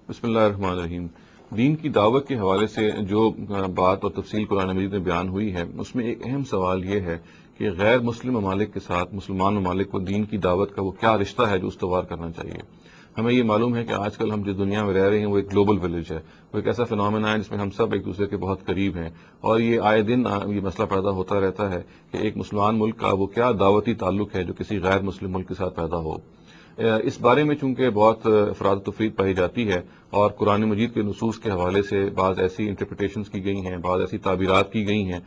بسم اللہ الرحمن الرحیم۔ دین کی دعوت کے حوالے سے جو بات اور تفصیل قرآن مجید میں بیان ہوئی ہے، اس میں ایک اہم سوال یہ ہے کہ غیر مسلم ممالک کے ساتھ مسلمان ممالک کو دین کی دعوت کا وہ کیا رشتہ ہے جو استوار کرنا چاہیے۔ ہمیں یہ معلوم ہے کہ آج کل ہم جس دنیا میں رہ رہے ہیں وہ ایک گلوبل ولیج ہے، وہ ایک ایسا فنومینا ہے جس میں ہم سب ایک دوسرے کے بہت قریب ہیں، اور یہ آئے دن یہ مسئلہ پیدا ہوتا رہتا ہے کہ ایک مسلمان ملک کا وہ کیا دعوتی تعلق ہے جو کسی غیر مسلم ملک کے ساتھ پیدا ہو۔ اس بارے میں چونکہ بہت افراد و تفریق پائی جاتی ہے اور قرآن مجید کے نصوص کے حوالے سے بعض ایسی انٹرپریٹیشنز کی گئی ہیں، بعض ایسی تعبیرات کی گئی ہیں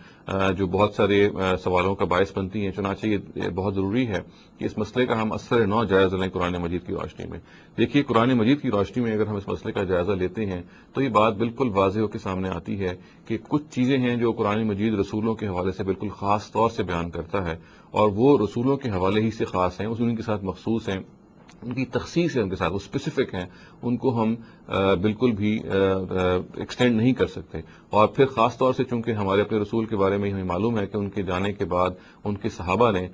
جو بہت سارے سوالوں کا باعث بنتی ہیں، چنانچہ یہ بہت ضروری ہے کہ اس مسئلے کا ہم اثر نو جائزہ لیں قرآن مجید کی روشنی میں۔ دیکھیے، قرآن مجید کی روشنی میں اگر ہم اس مسئلے کا جائزہ لیتے ہیں تو یہ بات بالکل واضح ہو کے سامنے آتی ہے کہ کچھ چیزیں ہیں جو قرآن مجید رسولوں کے حوالے سے بالکل خاص طور سے بیان کرتا ہے، اور وہ رسولوں کے حوالے ہی سے خاص ہیں، ان کے ساتھ مخصوص ہیں، ان کی تخصیص ہے، ان کے ساتھ وہ اسپیسیفک ہیں، ان کو ہم بالکل بھی ایکسٹینڈ نہیں کر سکتے۔ اور پھر خاص طور سے چونکہ ہمارے اپنے رسول کے بارے میں ہمیں معلوم ہے کہ ان کے جانے کے بعد ان کے صحابہ نے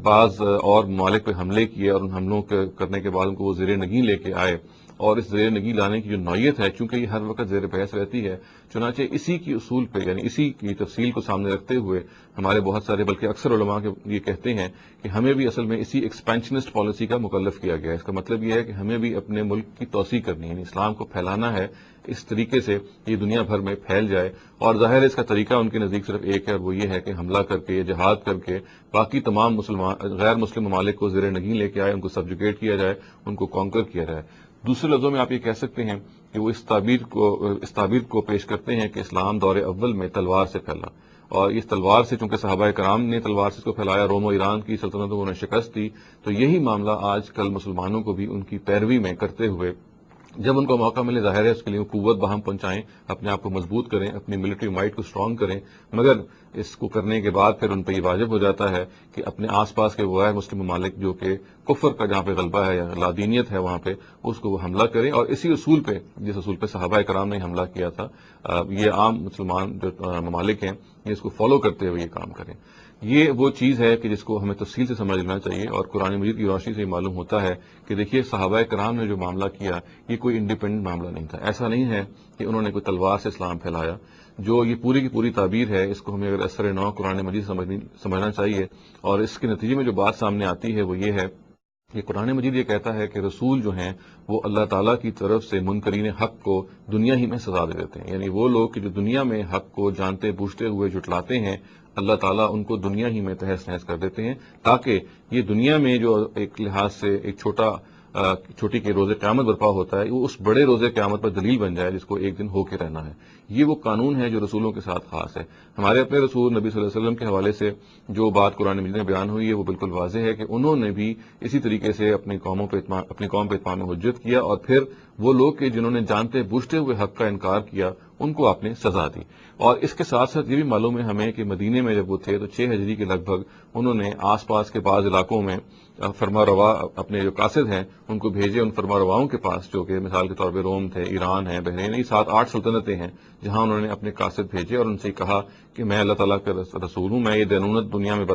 بعض اور ممالک پہ حملے کیے، اور ان حملوں کرنے کے بعد ان کو وہ زیر نگین لے کے آئے، اور اس زیر نگین لانے کی جو نوعیت ہے، چونکہ یہ ہر وقت زیر بحث رہتی ہے، چنانچہ اسی کی اصول پہ یعنی اسی کی تفصیل کو سامنے رکھتے ہوئے ہمارے بہت سارے بلکہ اکثر علماء یہ کہتے ہیں کہ ہمیں بھی اصل میں اسی ایکسپینشنسٹ پالیسی کا مکلف کیا گیا ہے۔ اس کا مطلب یہ ہے کہ ہمیں بھی اپنے ملک کی توسیع کرنی ہے، یعنی اسلام کو پھیلانا ہے اس طریقے سے یہ دنیا بھر میں پھیل جائے، اور ظاہر ہے اس کا طریقہ ان کے نزدیک صرف ایک ہے، اور وہ یہ ہے کہ حملہ کر کے، جہاد کر کے باقی تمام غیر مسلم ممالک کو زیر نگین لے کے آئے، ان کو سبجوگیٹ کیا جائے، ان کو کانکر کیا جائے۔ دوسرے لفظوں میں آپ یہ کہہ سکتے ہیں کہ وہ اس تعبیر کو پیش کرتے ہیں کہ اسلام دور اول میں تلوار سے پھیلا، اور اس تلوار سے چونکہ صحابہ کرام نے تلوار سے اس کو پھیلایا، روم و ایران کی سلطنتوں کو انہیں شکست دی، تو یہی معاملہ آج کل مسلمانوں کو بھی ان کی پیروی میں کرتے ہوئے جب ان کو موقع ملے، ظاہر ہے اس کے لیے قوت باہم پہنچائیں، اپنے آپ کو مضبوط کریں، اپنی ملٹری مائٹ کو اسٹرانگ کریں، مگر اس کو کرنے کے بعد پھر ان پہ یہ واجب ہو جاتا ہے کہ اپنے آس پاس کے غیر مسلم ممالک جو کہ کفر کا جہاں پہ غلبہ ہے یا لادینیت ہے وہاں پہ اس کو وہ حملہ کریں، اور اسی اصول پہ جس اصول پہ صحابہ کرام نے حملہ کیا تھا، یہ عام مسلمان جو ممالک ہیں یہ اس کو فالو کرتے ہوئے یہ کام کریں۔ یہ وہ چیز ہے کہ جس کو ہمیں تفصیل سے سمجھ لینا چاہیے، اور قرآن مجید کی روشنی سے یہ معلوم ہوتا ہے کہ دیکھیے صحابہ کرام نے جو معاملہ کیا یہ کوئی انڈیپینڈنٹ معاملہ نہیں تھا۔ ایسا نہیں ہے کہ انہوں نے کوئی تلوار سے اسلام پھیلایا۔ جو یہ پوری کی پوری تعبیر ہے، اس کو ہمیں اگر اثر نو قرآن مجید سمجھنا چاہیے، اور اس کے نتیجے میں جو بات سامنے آتی ہے وہ یہ ہے کہ قرآن مجید یہ کہتا ہے کہ رسول جو ہیں وہ اللہ تعالیٰ کی طرف سے منکرین حق کو دنیا ہی میں سزا دے دیتے ہیں، یعنی وہ لوگ کہ جو دنیا میں حق کو جانتے بوجھتے ہوئے جھٹلاتے ہیں، اللہ تعالیٰ ان کو دنیا ہی میں تہس نہس کر دیتے ہیں، تاکہ یہ دنیا میں جو ایک لحاظ سے ایک چھوٹی کے روز قیامت برپا ہوتا ہے، وہ اس بڑے روز قیامت پر دلیل بن جائے جس کو ایک دن ہو کے رہنا ہے۔ یہ وہ قانون ہے جو رسولوں کے ساتھ خاص ہے۔ ہمارے اپنے رسول نبی صلی اللہ علیہ وسلم کے حوالے سے جو بات قرآن مجید میں بیان ہوئی ہے وہ بالکل واضح ہے کہ انہوں نے بھی اسی طریقے سے اپنی قوم پہ اتمام حجت کیا، اور پھر وہ لوگ کہ جنہوں نے جانتے بوجھتے ہوئے حق کا انکار کیا ان کو آپ نے سزا دی۔ اور اس کے ساتھ ساتھ یہ بھی معلوم ہے ہمیں کہ مدینے میں جب وہ تھے تو 6 ہجری کے لگ بھگ انہوں نے آس پاس کے بعض علاقوں میں فرما روا اپنے جو قاصد ہیں ان کو بھیجے، ان فرما رواؤں کے پاس جو کہ مثال کے طور پہ روم تھے، ایران ہے، بحرین، یہ 7-8 سلطنتیں ہیں جہاں انہوں نے اپنے قاصد بھیجے اور ان سے کہا کہ میں اللہ تعالیٰ کا رسول ہوں، میں یہ دینونت دنیا میں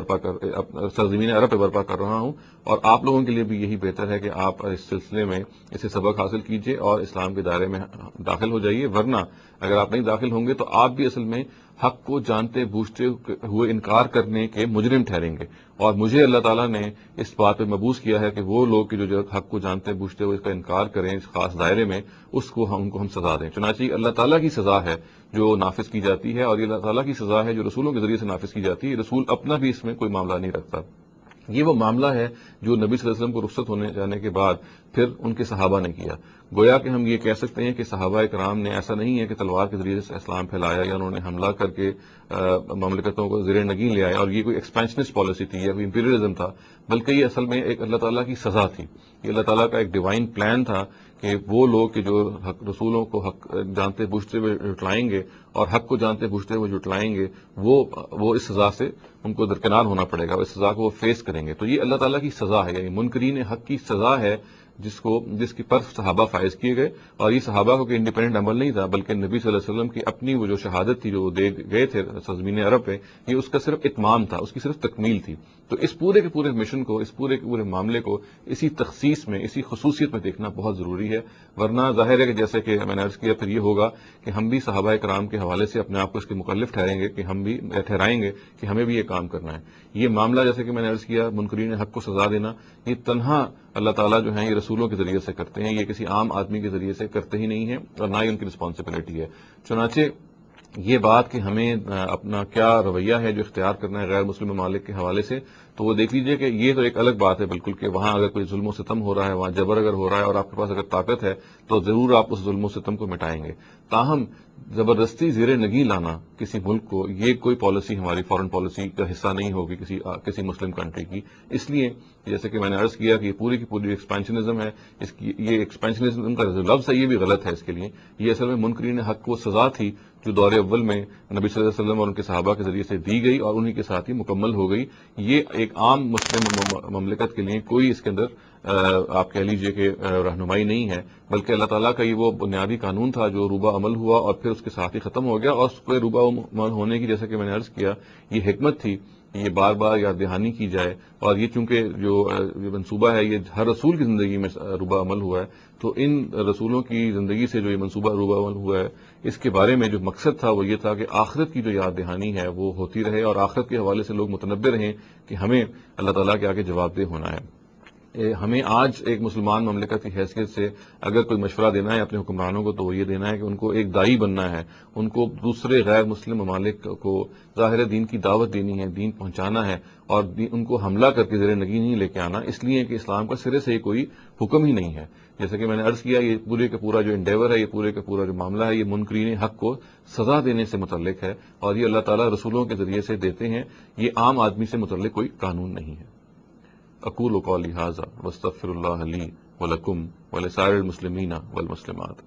سرزمین عرب پہ برپا کر رہا ہوں، اور آپ لوگوں کے لیے بھی یہی بہتر ہے کہ آپ اس سلسلے میں اسے سبق حاصل کیجیے اور اسلام کے دائرے میں داخل ہو جائیے، ورنہ اگر آپ نہیں داخل ہوں گے تو آپ بھی اصل میں حق کو جانتے بوجھتے ہوئے انکار کرنے کے مجرم ٹھہریں گے، اور مجھے اللہ تعالیٰ نے اس بات پہ مبعوث کیا ہے کہ وہ لوگ جو حق کو جانتے بوجھتے ہوئے اس کا انکار کریں اس خاص دائرے میں، ان کو ہم سزا دیں۔ چنانچہ اللہ تعالیٰ کی سزا ہے جو نافذ کی جاتی ہے، اور یہ اللہ تعالیٰ کی سزا ہے جو رسولوں کے ذریعے سے نافذ کی جاتی ہے، رسول اپنا بھی اس میں کوئی معاملہ نہیں رکھتا۔ یہ وہ معاملہ ہے جو نبی صلی اللہ علیہ وسلم کو رخصت ہونے جانے کے بعد پھر ان کے صحابہ نے کیا۔ گویا کہ ہم یہ کہہ سکتے ہیں کہ صحابہ کرام نے ایسا نہیں ہے کہ تلوار کے ذریعے سے اسلام پھیلایا یا انہوں نے حملہ کر کے مملکتوں کو زیر نگین لے آیا، اور یہ کوئی ایکسپینشنسٹ پالیسی تھی یا کوئی امپیریلزم تھا، بلکہ یہ اصل میں ایک اللہ تعالیٰ کی سزا تھی۔ یہ اللہ تعالیٰ کا ایک ڈیوائن پلان تھا کہ وہ لوگ کہ جو رسولوں کو حق جانتے بوجھتے ہوئے جھٹلائیں گے اور حق کو جانتے بوجھتے ہوئے جھٹلائیں گے، وہ اس سزا سے ان کو درکنار ہونا پڑے گا، اس سزا کو وہ فیس کریں گے۔ تو یہ اللہ تعالیٰ کی سزا ہے، یعنی منکرین حق کی سزا ہے جس کی پر صحابہ فائز کیے گئے، اور یہ صحابہ کو کوئی انڈیپینڈنٹ عمل نہیں تھا، بلکہ نبی صلی اللہ علیہ وسلم کی اپنی وہ جو شہادت تھی جو وہ دے گئے تھے سرزمین عرب پہ، یہ اس کا صرف اتمام تھا، اس کی صرف تکمیل تھی۔ تو اس پورے کے پورے مشن کو، اس پورے کے پورے معاملے کو اسی تخصیص میں، اسی خصوصیت میں دیکھنا بہت ضروری ہے، ورنہ ظاہر ہے کہ جیسے کہ میں نے عرض کیا پھر یہ ہوگا کہ ہم بھی صحابہ کرام کے حوالے سے اپنے آپ کو اس کے مکلف ٹھہرائیں گے کہ ہمیں بھی یہ کام کرنا ہے۔ یہ معاملہ جیسے کہ میں نے عرض کیا منکرین حق کو سزا دینا، یہ تنہا اللہ تعالیٰ جو ہیں یہ رسولوں کے ذریعے سے کرتے ہیں، یہ کسی عام آدمی کے ذریعے سے کرتے ہی نہیں ہیں، اور نہ ہی ان کی رسپانسبلٹی ہے۔ چنانچہ یہ بات کہ ہمیں اپنا کیا رویہ ہے جو اختیار کرنا ہے غیر مسلم ممالک کے حوالے سے، تو وہ دیکھ لیجئے کہ یہ تو ایک الگ بات ہے بالکل، کہ وہاں اگر کوئی ظلم و ستم ہو رہا ہے، وہاں جبر اگر ہو رہا ہے اور آپ کے پاس اگر طاقت ہے تو ضرور آپ اس ظلم و ستم کو مٹائیں گے۔ تاہم زبردستی زیر نگی لانا کسی ملک کو، یہ کوئی پالیسی ہماری فارن پالیسی کا حصہ نہیں ہوگی کسی مسلم کنٹری کی۔ اس لیے جیسے کہ میں نے عرض کیا کہ یہ پوری کی پوری ایکسپینشنزم ہے، یہ ایکسپینشنزم کا جو لفظ ہے یہ بھی غلط ہے اس کے لیے۔ یہ اصل میں منکرین حق کو سزا تھی جو دور اول میں نبی صلی اللہ علیہ وسلم اور ان کے صحابہ کے ذریعے سے دی گئی، اور انہی کے ساتھ ہی مکمل ہو گئی۔ یہ ایک عام مسلم مملکت کے لیے کوئی اس کے اندر آپ کہہ لیجئے کہ رہنمائی نہیں ہے، بلکہ اللہ تعالیٰ کا یہ وہ بنیادی قانون تھا جو روبہ عمل ہوا اور پھر اس کے ساتھ ہی ختم ہو گیا، اور اس کو روبہ عمل ہونے کی جیسا کہ میں نے عرض کیا یہ حکمت تھی کہ یہ بار بار یاد دہانی کی جائے، اور یہ چونکہ جو منصوبہ ہے یہ ہر رسول کی زندگی میں روبہ عمل ہوا ہے، تو ان رسولوں کی زندگی سے جو یہ منصوبہ روبہ عمل ہوا ہے اس کے بارے میں جو مقصد تھا وہ یہ تھا کہ آخرت کی جو یاد دہانی ہے وہ ہوتی رہے، اور آخرت کے حوالے سے لوگ متنبہ رہیں کہ ہمیں اللہ تعالیٰ کے آگے جواب دہ ہونا ہے۔ ہمیں آج ایک مسلمان مملکت کی حیثیت سے اگر کوئی مشورہ دینا ہے اپنے حکمرانوں کو تو وہ یہ دینا ہے کہ ان کو ایک داعی بننا ہے، ان کو دوسرے غیر مسلم ممالک کو ظاہر دین کی دعوت دینی ہے، دین پہنچانا ہے، اور ان کو حملہ کر کے زیر نگی نہیں لے کے آنا، اس لیے کہ اسلام کا سرے سے کوئی حکم ہی نہیں ہے۔ جیسے کہ میں نے عرض کیا یہ پورے کا پورا جو انڈیور ہے، یہ پورے کا پورا جو معاملہ ہے یہ منکرین حق کو سزا دینے سے متعلق ہے، اور یہ اللہ تعالیٰ رسولوں کے ذریعے سے دیتے ہیں، یہ عام آدمی سے متعلق کوئی قانون نہیں ہے۔ اقول قولی ھذا واستغفر اللہ لی ولکم ولسائر المسلمین والمسلمات۔